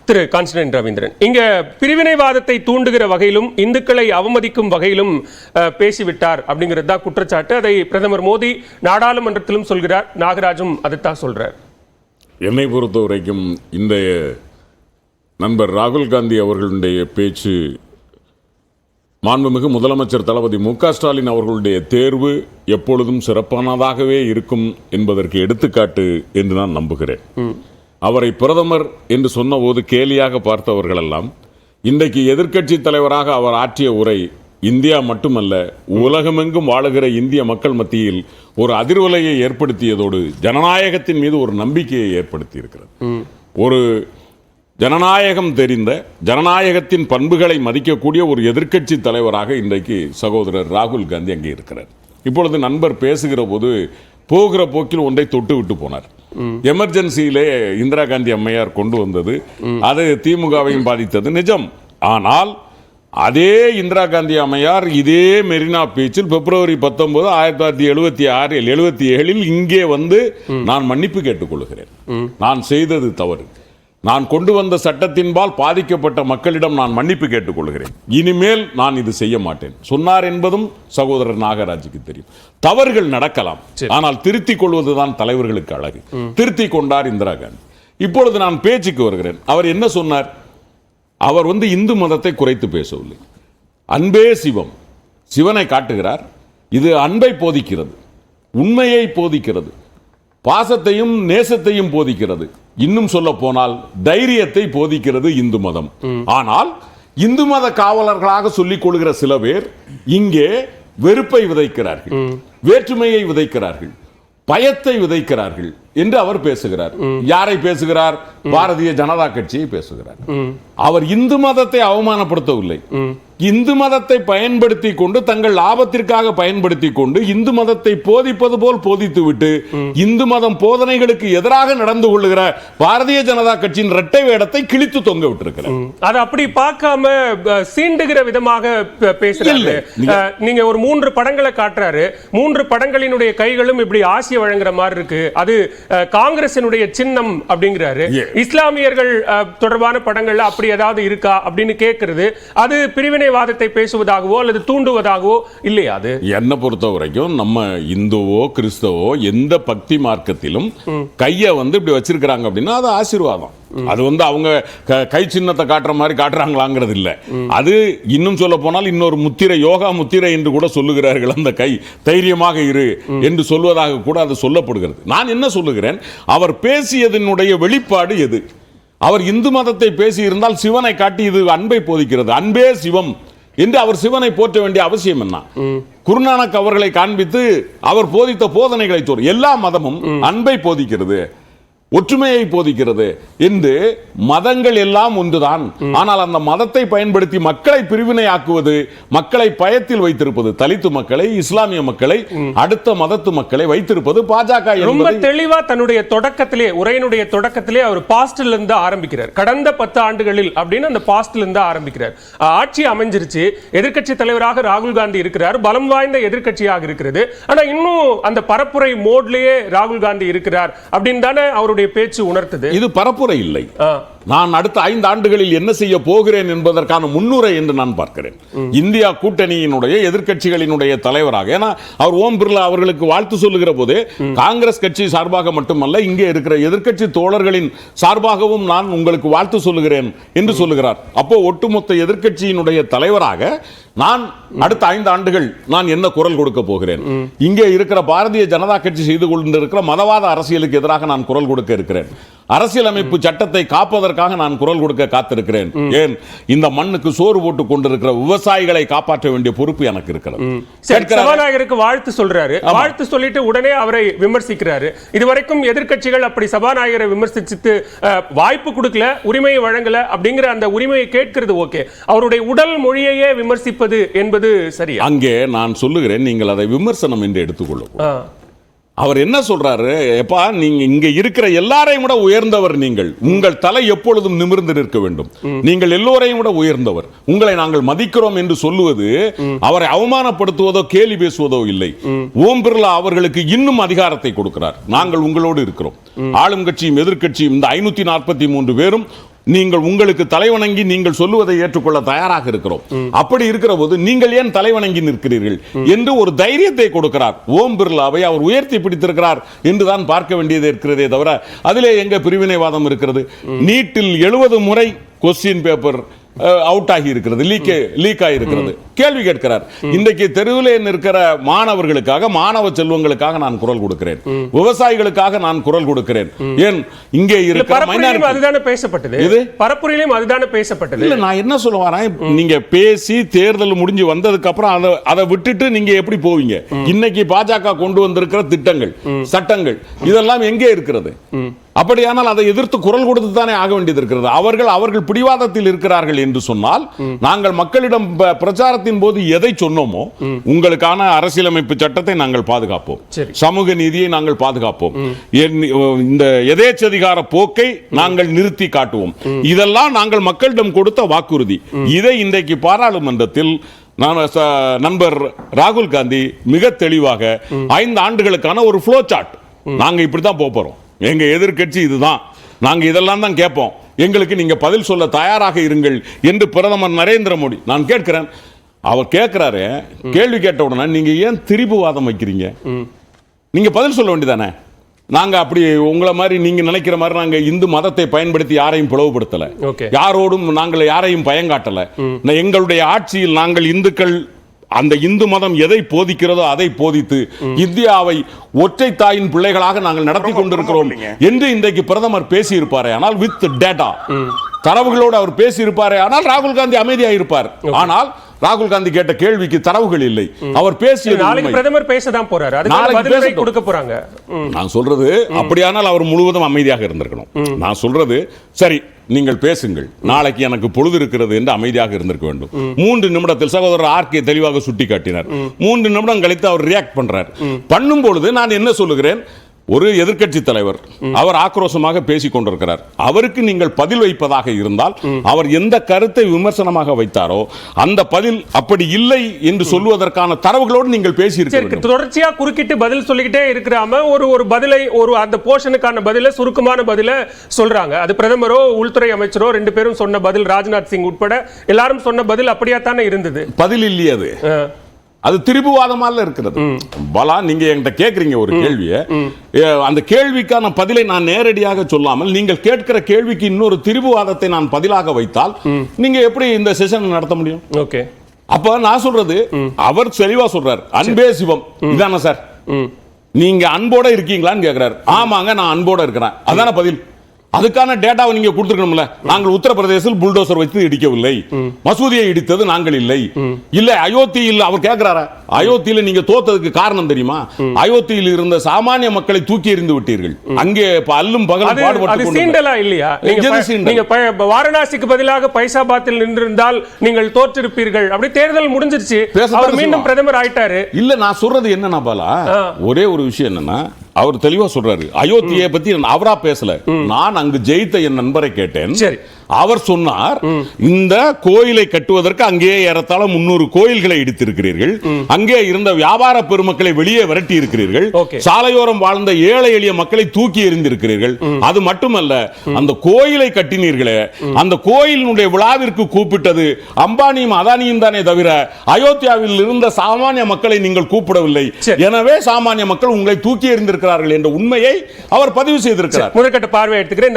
திரு Constantine Ravindran, இங்க பிரிவினைவாதத்தை தூண்டுகிற வகையிலும் இந்துக்களை அவமதிக்கும் வகையிலும் பேசிவிட்டார் அப்படிங்கிறது தான் குற்றச்சாட்டு. அதை பிரதமர் மோடி நாடாளுமன்றத்திலும் சொல்கிறார், நாகராஜும் அதைத்தான் சொல்றார். என்னை பொறுத்த வரைக்கும் இந்த நண்பர் ராகுல் காந்தி அவர்களுடைய பேச்சு மாண்புமிகு முதலமைச்சர் தளபதி மு.க. ஸ்டாலின் அவர்களுடைய தேர்வு எப்பொழுதும் சிறப்பானதாகவே இருக்கும் என்பதற்கு எடுத்துக்காட்டு என்று நான் நம்புகிறேன். அவரை பிரதமர் என்று சொன்னபோது கேலியாக பார்த்தவர்களெல்லாம் இன்றைக்கு எதிர்க்கட்சி தலைவராக அவர் ஆற்றிய உரை இந்தியா மட்டுமல்ல உலகமெங்கும் வாழுகிற இந்திய மக்கள் மத்தியில் ஒரு அதிர்வலையை ஏற்படுத்தியதோடு ஜனநாயகத்தின் மீது ஒரு நம்பிக்கையை ஏற்படுத்தி இருக்கிறது. ஒரு ஜனநாயகம் தெரிந்த ஜனநாயகத்தின் பண்புகளை மதிக்கக்கூடிய ஒரு எதிர்க்கட்சி தலைவராக இன்றைக்கு சகோதரர் ராகுல் காந்தி அங்கே இருக்கிறார். இப்பொழுது நண்பர் பேசுகிற போது போகிற போக்கில் ஒன்றை தொட்டு விட்டு போனார். எமர்ஜென்சியிலே இந்திரா காந்தி அம்மையார் கொண்டு வந்தது, அது திமுகவையும் பாதித்தது நிஜம். ஆனால் அதே இந்திரா காந்தி அம்மையார் இதே மெரினா பீச்சில் பிப்ரவரி 19, 1977 இங்கே வந்து நான் மன்னிப்பு கேட்டுக்கொள்கிறேன், நான் செய்தது தவறு, நான் கொண்டு வந்த சட்டத்தின்பால் பாதிக்கப்பட்ட மக்களிடம் நான் மன்னிப்பு கேட்டுக்கொள்கிறேன், இனிமேல் நான் இது செய்ய மாட்டேன் சொன்னார் என்பதும் சகோதரர் நாகராஜுக்கு தெரியும். தவறுகள் நடக்கலாம், ஆனால் திருத்திக் கொள்வதுதான் தலைவர்களுக்கு அழகு. திருத்திக் கொண்டார் இந்திரா காந்தி. இப்பொழுது நான் பேச்சுக்கு வருகிறேன். அவர் என்ன சொன்னார்? அவர் இந்து மதத்தை குறைத்து பேசவில்லை. அன்பே சிவம், சிவனை காட்டுகிறார். இது அன்பை போதிக்கிறது, உண்மையை போதிக்கிறது, பாசத்தையும் நேசத்தையும் போதிக்கிறது, இன்னும் சொல்ல போனால் தைரியத்தை போதிக்கிறது இந்து மதம். ஆனால் இந்து மத காவலர்களாக சொல்லிக் கொள்கிற சில பேர் இங்கே வெறுப்பை விதைக்கிறார்கள், வேற்றுமையை விதைக்கிறார்கள், பயத்தை விதைக்கிறார்கள் என்று அவர் பேசுகிறார். யாரை பேசுகிறார்? பாரதிய ஜனதா கட்சியை பேசுகிறார். அவர் இந்து மதத்தை அவமானப்படுத்தவில்லை. இந்து மதத்தை பயன்படுத்தி கொண்டு தங்கள் லாபத்திற்காக பயன்படுத்தி கொண்டு இந்து மதத்தை போதிப்பது போல் போதித்துவிட்டு இந்து மதம் போதனைகளுக்கு எதிராக நடந்து கொள்ளுகிற பாரதிய ஜனதா கட்சியின் இரட்டை வேடத்தை கிழித்து தொங்க விட்டிருக்கிறார். அது அப்படி பார்க்காம சீண்டுகிற விதமாக பேசுறாரு. நீங்க ஒரு 3 படங்களை காட்டுறாரு. 3 படங்களினுடைய கைகளும் இப்படி ஆசிய வழங்குற மாதிரி இருக்கு. அது காங்கிரசினுடைய சின்னம் அப்படிங்கிறாரு. இஸ்லாமியர்கள் தொடர்பான படங்கள்ல அப்படி ஏதாவது இருக்கா அப்படின்னு கேட்கிறது. அது பிரிவினைவாதத்தை பேசுவதாகவோ அல்லது தூண்டுவதாகவோ இல்லையா? அது என்ன பொறுத்த வரைக்கும் நம்ம இந்துவோ கிறிஸ்தவோ எந்த பக்தி மார்க்கத்திலும் கையை இப்படி வச்சிருக்கிறாங்க அப்படின்னா அது ஆசீர்வாதம். அது அவங்க கை சின்னத்தை காட்டுற மாதிரி காட்டுறாங்களாங்கிறது இல்ல. அது இன்னும் சொல்ல போனால் இன்னொரு முத்திரை, யோகா முத்திரை என்று கூட சொல்லுகிறார்கள். அந்த கை தைரியமாக இரு என்று சொல்வதாக கூட அது சொல்லப்படுகிறது. நான் என்ன சொல்லுகிறேன், அவர் பேசியதனுடைய வெளிப்பாடு எது? அவர் இந்து மதத்தை பேசி இருந்தால் சிவனை காட்டி இது அன்பை போதிக்கிறது, அன்பே சிவம் என்று அவர் சிவனை போற்ற வேண்டிய அவசியம் என்ன? குருநானக் அவர்களை காண்பித்து அவர் போதித்த போதனைகளை எல்லா மதமும் அன்பை போதிக்கிறது, ஒற்றுமையை போதிக்கிறது என்று மதங்கள் எல்லாம் ஒன்றுதான். ஆனால் அந்த மதத்தை பயன்படுத்தி மக்களை பிரிவினையாக்குவது, மக்களை பயத்தில் வைத்திருப்பது, தலித்து மக்களை, இஸ்லாமிய மக்களை, அடுத்த மதத்து மக்களை வைத்திருப்பது பாஜக. ரொம்ப தெளிவா தன்னுடைய தொடக்கத்திலே, உரையினுடைய தொடக்கத்திலே அவர் பாஸ்ட்ல இருந்து ஆரம்பிக்கிறார். கடந்த 10 ஆண்டுகளில் அப்படின்னு அந்த பாஸ்ட்ல இருந்து ஆரம்பிக்கிறார். ஆட்சி அமைஞ்சிருச்சு, எதிர்க்கட்சி தலைவராக ராகுல் காந்தி இருக்கிறார், பலம் வாய்ந்த எதிர்க்கட்சியாக இருக்கிறது. ஆனா இன்னும் அந்த பரப்புரை மோட்லயே ராகுல் காந்தி இருக்கிறார் அப்படின்னு தானே அவருடைய பேச்சு உணர்த்தது. இது பரப்புரை இல்லை. நான் அடுத்த 5 ஆண்டுகளில் என்ன செய்ய போகிறேன் என்பதற்கான முன்னுரை என்று நான் பார்க்கிறேன். இந்தியா கூட்டணியினுடைய எதிர்க்கட்சிகளினுடைய தலைவராக, ஏன்னா அவர் ஓம் பிர்லா அவர்களுக்கு வாழ்த்து சொல்லுகிற போது காங்கிரஸ் கட்சி சார்பாக மட்டுமல்ல, இங்கே இருக்கிற எதிர்க்கட்சி தோழர்களின் சார்பாகவும் நான் உங்களுக்கு வாழ்த்து சொல்லுகிறேன் என்று சொல்லுகிறார். அப்போ ஒட்டுமொத்த எதிர்க்கட்சியினுடைய தலைவராக நான் அடுத்த 5 ஆண்டுகள் நான் என்ன குரல் கொடுக்க போகிறேன்? இங்கே இருக்கிற பாரதிய ஜனதா கட்சி செய்து கொண்டிருக்கிற மதவாத அரசியலுக்கு எதிராக நான் குரல் கொடுக்க இருக்கிறேன். அரசியலமைப்பு சட்டத்தை காப்பதற்காக நான் குரல் கொடுக்க காத்திருக்கிறேன். ஏன், இந்த மண்ணுக்கு சோறு போட்டு கொண்டிருக்கிற விவசாயிகளை காப்பாற்ற வேண்டிய பொறுப்பு எனக்கு இருக்கிறது. சபாநாயகருக்கு வாழ்த்து சொல்றாரு, வாழ்த்து சொல்லிட்டு உடனே அவரை விமர்சிக்கிறாரு. இதுவரைக்கும் எதிர்க்கட்சிகள் அப்படி சபாநாயகரை விமர்சித்து வாய்ப்பு கொடுக்கல, உரிமையை வழங்கல அப்படிங்கிற அந்த உரிமையை கேட்கிறது ஓகே. அவருடைய உடல் மொழியையே விமர்சிப்பது என்பது சரி. அங்கே நான் சொல்லுகிறேன், நீங்கள் அதை விமர்சனம் என்று எடுத்துக்கொள்ளும். அவர் என்ன சொல்றாரு? எப்பா, நீங்க இங்க இருக்கிற எல்லாரையும் விட உயர்ந்தவர் நீங்கள், உங்கள் தலை எப்பொழுதும் நிமிர்ந்து நிற்க வேண்டும், நீங்கள் எல்லோரையும் விட உயர்ந்தவர், உங்களை நாங்கள் மதிக்கிறோம் என்று சொல்லுவது அவரை அவமானப்படுத்துவதோ கேலி பேசுவதோ இல்லை. ஓம் பிர்லா அவர்களுக்கு இன்னும் அதிகாரத்தை கொடுக்கிறார். நாங்கள் உங்களோடு இருக்கிறோம். ஆளும் கட்சியும் எதிர்க்கட்சியும் இந்த 543 பேரும் நீங்கள் உங்களுக்கு தலைவணங்கி நீங்கள் சொல்லுவதை ஏற்றுக்கொள்ள தயாராக இருக்கிறோம். அப்படி இருக்கிற போது நீங்கள் ஏன் தலைவணங்கி நிற்கிறீர்கள் என்று ஒரு தைரியத்தை கொடுக்கிறார். ஓம் பிர்லாவை அவர் உயர்த்தி பிடித்திருக்கிறார் என்றுதான் பார்க்க வேண்டியது இருக்கிறதே தவிர அதிலே எங்க பிரிவினைவாதம் இருக்கிறது? நீட்டில் 70 முறை கொஸ்டின் பேப்பர் அவுட் ஆகி இருக்கிறது, லீக் ஆகி இருக்கிறது. கேள்வி கேட்கிறார். இன்றைக்கு தெருவிலே நிற்கிற மாணவர்களுக்காக, மாணவ செல்வங்களுக்காக நான் குரல் கொடுக்கிறேன், விவசாயிகளுக்காக நான் குரல் கொடுக்கிறேன். ஏன் இங்கே இருக்கிற அதுதானே பேசப்பட்டது, இது பரப்புரையிலும் அதுதானே பேசப்பட்டது. இல்ல, நான் என்ன சொல்ல வரேன், நீங்க பேசி தேர்தல் முடிஞ்சு வந்ததுக்கு அப்புறம் அதை விட்டுட்டு நீங்க எப்படி போவீங்க? இன்னைக்கு பாஜக கொண்டு வந்திருக்கிற திட்டங்கள், சட்டங்கள் இதெல்லாம் எங்கே இருக்கிறது? அப்படியானால் அதை எதிர்த்து குரல் கொடுத்து தானே ஆக வேண்டியது இருக்கிறது. அவர்கள் பிடிவாதத்தில் இருக்கிறார்கள் என்று சொன்னால், நாங்கள் மக்களிடம் பிரச்சாரத்தின் போது எதை சொன்னோமோ, உங்களுக்கான அரசியலமைப்பு சட்டத்தை நாங்கள் பாதுகாப்போம், சமூக நீதியை நாங்கள் பாதுகாப்போம், இந்த எதேச்சதிகார போக்கை நாங்கள் நிறுத்தி காட்டுவோம், இதெல்லாம் நாங்கள் மக்களிடம் கொடுத்த வாக்குறுதி. இதை இன்றைக்கு பாராளுமன்றத்தில் நண்பர் ராகுல் காந்தி மிக தெளிவாக 5 ஆண்டுகளுக்கான ஒரு ஃப்ளோ சார்ட், நாங்க இப்படித்தான் போறோம், எங்க எதிர்க்கட்சி இதுதான், நாங்க இதெல்லாம் தான் கேட்போம், எங்களுக்கு நீங்க பதில் சொல்ல தயாராக இருங்கள் என்று பிரதமர் நரேந்திர மோடி, நான் கேட்கிறேன், அவர் கேட்கிறாரு, கேள்வி கேட்ட உடனே நீங்க ஏன் திரிபுவாதம் வைக்கிறீங்க? நீங்க பதில் சொல்ல வேண்டியதானே? நாங்க அப்படி உங்களை மாதிரி நீங்க நினைக்கிற மாதிரி நாங்க இந்து மதத்தை பயன்படுத்தி யாரையும் பிளவுபடுத்தல, யாரோடும் நாங்கள் யாரையும் பயங்காட்டல. எங்களுடைய ஆட்சியில் நாங்கள் இந்துக்கள், அந்த இந்து மதம் எதை போதிக்கிறதோ அதை போதித்து இந்தியாவை ஒற்றை தாயின் பிள்ளைகளாக நாங்கள் நடத்தி கொண்டிருக்கிறோம் என்று இன்றைக்கு பிரதமர் பேசி இருப்பாரே, ஆனால் வித் டேட்டா, தரவுகளோடு அவர் பேசி இருப்பாரே, ஆனால் ராகுல் காந்தி அமைதியாக இருப்பார். ஆனால் ராகுல் காந்தி கேட்ட கேள்விக்கு தரவுகள் இல்லை. அவர் பேசிய பிரதமர் பேசதான் போறாரு, நாளைக்கு கொடுக்க போறாங்க. நான் சொல்றது அப்படியானால் அவர் முழுவதும் அமைதியாக இருந்திருக்கணும். நான் சொல்றது சரி, நீங்கள் பேசுங்கள், நாளைக்கு எனக்கு பொழுது இருக்கிறது என்று அமைதியாக இருந்திருக்க வேண்டும். 3 நிமிடத்தில் சகோதரர் ஆர்கே தெளிவாக சுட்டி காட்டினார். 3 நிமிடம் கழித்து அவர் ரியாக்ட் பண்றார். பண்ணும் பொழுது நான் என்ன சொல்லுகிறேன், ஒரு எதிர்க்கட்சி தலைவர் அவர் ஆக்ரோஷமாக பேசிக் கொண்டிருக்கிறார். அவருக்கு நீங்கள் பதில் வைப்பதாக இருந்தால், அவர் எந்த கருத்தை விமர்சனமாக வைத்தாரோ அந்த பதில் அப்படி இல்லை என்று சொல்லுவதற்கான தரவுகளோடு நீங்கள் பேசியிருக்க. தொடர்ச்சியா குறுக்கிட்டு பதில் சொல்லிக்கிட்டே இருக்கிறாம ஒரு பதிலை, அந்த போர்ஷனுக்கான பதில, சுருக்கமான பதில சொல்றாங்க. அது பிரதமரோ உள்துறை அமைச்சரோ 2 பேரும் சொன்ன பதில், ராஜ்நாத் சிங் உட்பட எல்லாரும் சொன்ன பதில் அப்படியா தானே இருந்தது. பதில் இல்லையே, அது திரிபுவாதமாக இருக்கிறது. பலா, நீங்க என்கிட்ட கேட்கறீங்க ஒரு கேள்வியை, அந்த கேள்விக்கான பதிலை நான் நேரடியாக சொல்லாமல் நீங்கள் கேட்கிற கேள்விக்கு இன்னொரு திரிபுவாதத்தை நான் பதிலாக வைத்தால் நீங்க எப்படி இந்த செஷன் நடத்த முடியும்? ஓகே, அப்ப நான் சொல்றது, அவர் தெளிவா சொல்றார், அன்பே சிவம் இதான சார், நீங்க அன்போட இருக்கீங்களான்னு கேட்கிறார். ஆமாங்க, நான் அன்போட இருக்கிறேன், அதான பதில். அதுக்கான டேட்டாவை நீங்க கொடுத்துக்கணும்ல. நாங்கள் உத்தரப்பிரதேசத்தில் புல்டோசர் வைத்து இடிக்கவில்லை, மசூதியை இடித்தது நாங்கள் இல்லை. இல்ல அயோத்தியில் அவர் கேட்கிறாரா, அயோத்தியில நீங்க தோத்ததுக்கு காரணம் தெரியுமா? அயோத்தியில் இருந்த சாமானிய மக்களை தூக்கி எறிந்து விட்டீர்கள். அங்கே அல்லும் பகலும் பாடுபட்டு இல்லையா? நீங்க வாரணாசிக்கு பதிலாக பைசாபாத்தில் நின்றிருந்தால் நீங்கள் தோற்றிருப்பீர்கள். அப்படி தேர்தல் முடிஞ்சிருச்சு, அவர் மீண்டும் பிரதமர் ஆயிட்டாரு. இல்ல, நான் சொல்றது என்னன்னா பாலா, ஒரே ஒரு விஷயம் என்னன்னா, அவர் தெளிவா சொல்றாரு, அயோத்தியை பத்தி அவரா பேசல, நான் அங்கு ஜெயித்த என் நண்பரை கேட்டேன். அவர் சொன்னார், இந்த கோயிலை கட்டுவதற்கு அங்கே ஏறத்தாழ 300 கோயில்களை இடித்திருக்கிறீர்கள், அங்கே இருந்த வியாபார பெருமக்களை வெளியே விரட்டி இருக்கிறீர்கள், சாலையோரம் வாழ்ந்த ஏழை எளிய மக்களை தூக்கி எறிந்திருக்கிறீர்கள். அது மட்டுமல்ல, அந்த கோயிலை கட்டினீர்களே, அந்த கோயிலினுடைய விழாவிற்கு கூப்பிட்டது அம்பானியும் அதானியும் தானே தவிர அயோத்தியாவில் இருந்த சாமானிய மக்களை நீங்கள் கூப்பிடவில்லை. எனவே சாமானிய மக்கள் உங்களை தூக்கி எறிந்திருக்கிறார்கள் என்ற உண்மையை அவர் பதிவு செய்திருக்கிறார். முதற்கட்ட பார்வை எடுத்துக்கிறேன்.